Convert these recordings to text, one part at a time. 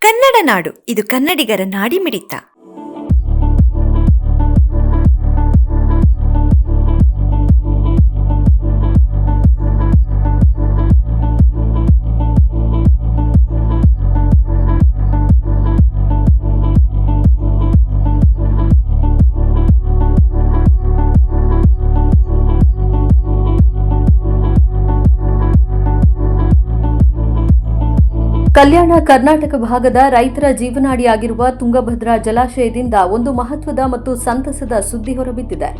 ಕನ್ನಡ ನಾಡು, ಇದು ಕನ್ನಡಿಗರ ನಾಡಿಮಿಡಿತ. ಕಲ್ಯಾಣ ಕರ್ನಾಟಕ ಭಾಗದ ರೈತರ ಜೀವನಾಡಿಯಾಗಿರುವ ತುಂಗಭದ್ರಾ ಜಲಾಶಯದಿಂದ ಒಂದು ಮಹತ್ವದ ಮತ್ತು ಸಂತಸದ ಸುದ್ದಿ ಹೊರಬಿದ್ದಿದೆ.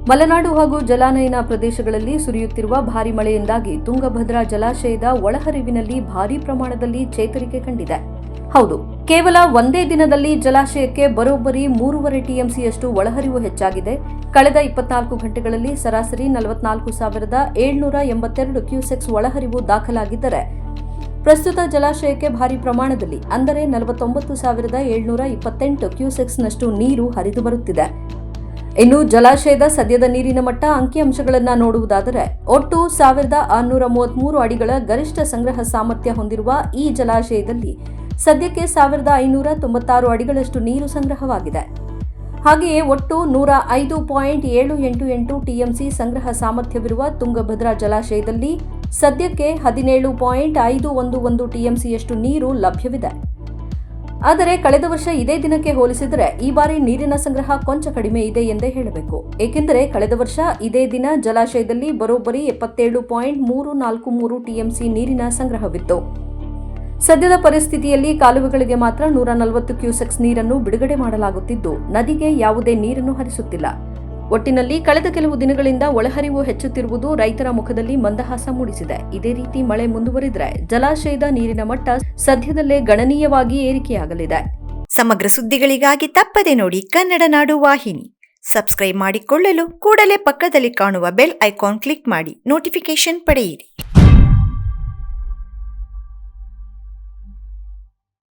ಮಲೆನಾಡು ಹಾಗೂ ಜಲಾನಯನ ಪ್ರದೇಶಗಳಲ್ಲಿ ಸುರಿಯುತ್ತಿರುವ ಭಾರೀ ಮಳೆಯಿಂದಾಗಿ ತುಂಗಭದ್ರಾ ಜಲಾಶಯದ ಒಳಹರಿವಿನಲ್ಲಿ ಭಾರೀ ಪ್ರಮಾಣದಲ್ಲಿ ಚೇತರಿಕೆ ಕಂಡಿದೆ. ಹೌದು, ಕೇವಲ ಒಂದೇ ದಿನದಲ್ಲಿ ಜಲಾಶಯಕ್ಕೆ ಬರೋಬ್ಬರಿ 3.5 ಟಿಎಂಸಿಯಷ್ಟು ಒಳಹರಿವು ಹೆಚ್ಚಾಗಿದೆ. ಕಳೆದ 24 ಗಂಟೆಗಳಲ್ಲಿ ಸರಾಸರಿ 44,782 ಕ್ಯೂಸೆಕ್ಸ್ ಒಳಹರಿವು ದಾಖಲಾಗಿದ್ದರೆ, ಪ್ರಸ್ತುತ ಜಲಾಶಯಕ್ಕೆ ಭಾರೀ ಪ್ರಮಾಣದಲ್ಲಿ ಅಂದರೆ 49,728 ಕ್ಯೂಸೆಕ್ಸ್ನಷ್ಟು ನೀರು ಹರಿದು ಬರುತ್ತಿದೆ. ಇನ್ನು ಜಲಾಶಯದ ಸದ್ಯದ ನೀರಿನ ಮಟ್ಟ ಅಂಕಿಅಂಶಗಳನ್ನು ನೋಡುವುದಾದರೆ, ಒಟ್ಟು 1,633 ಅಡಿಗಳ ಗರಿಷ್ಠ ಸಂಗ್ರಹ ಸಾಮರ್ಥ್ಯ ಹೊಂದಿರುವ ಈ ಜಲಾಶಯದಲ್ಲಿ ಸದ್ಯಕ್ಕೆ 1,596 ಅಡಿಗಳಷ್ಟು ನೀರು ಸಂಗ್ರಹವಾಗಿದೆ. ಹಾಗೆಯೇ ಒಟ್ಟು 105.788 ಟಿಎಂಸಿ ಸಂಗ್ರಹ ಸಾಮರ್ಥ್ಯವಿರುವ ತುಂಗಭದ್ರಾ ಜಲಾಶಯದಲ್ಲಿ ಸದ್ಯಕ್ಕೆ 17.511 ಟಿಎಂಸಿಯಷ್ಟು ನೀರು ಲಭ್ಯವಿದೆ. ಆದರೆ ಕಳೆದ ವರ್ಷ ಇದೇ ದಿನಕ್ಕೆ ಹೋಲಿಸಿದರೆ ಈ ಬಾರಿ ನೀರಿನ ಸಂಗ್ರಹ ಕೊಂಚ ಕಡಿಮೆ ಇದೆ ಎಂದೇ ಹೇಳಬೇಕು. ಏಕೆಂದರೆ ಕಳೆದ ವರ್ಷ ಇದೇ ದಿನ ಜಲಾಶಯದಲ್ಲಿ ಬರೋಬ್ಬರಿ 77.343 ಟಿಎಂಸಿ ನೀರಿನ ಸಂಗ್ರಹವಿತ್ತು. ಸದ್ಯದ ಪರಿಸ್ಥಿತಿಯಲ್ಲಿ ಕಾಲುವೆಗಳಿಗೆ ಮಾತ್ರ 140 ಕ್ಯೂಸೆಕ್ಸ್ ನೀರನ್ನು ಬಿಡುಗಡೆ ಮಾಡಲಾಗುತ್ತಿದ್ದು, ನದಿಗೆ ಯಾವುದೇ ನೀರನ್ನು ಹರಿಸುತ್ತಿಲ್ಲ. ಒಟ್ಟಿನಲ್ಲಿ ಕಳೆದ ಕೆಲವು ದಿನಗಳಿಂದ ಒಳಹರಿವು ಹೆಚ್ಚುತ್ತಿರುವುದು ರೈತರ ಮುಖದಲ್ಲಿ ಮಂದಹಾಸ ಮೂಡಿಸಿದೆ. ಇದೇ ರೀತಿ ಮಳೆ ಮುಂದುವರಿದರೆ ಜಲಾಶಯದ ನೀರಿನ ಮಟ್ಟ ಸದ್ಯದಲ್ಲೇ ಗಣನೀಯವಾಗಿ ಏರಿಕೆಯಾಗಲಿದೆ. ಸಮಗ್ರ ಸುದ್ದಿಗಳಿಗಾಗಿ ತಪ್ಪದೆ ನೋಡಿ ಕನ್ನಡ ನಾಡು ವಾಹಿನಿ. ಸಬ್ಸ್ಕ್ರೈಬ್ ಮಾಡಿಕೊಳ್ಳಲು ಕೂಡಲೇ ಪಕ್ಕದಲ್ಲಿ ಕಾಣುವ ಬೆಲ್ ಐಕಾನ್ ಕ್ಲಿಕ್ ಮಾಡಿ ನೋಟಿಫಿಕೇಶನ್ ಪಡೆಯಿರಿ.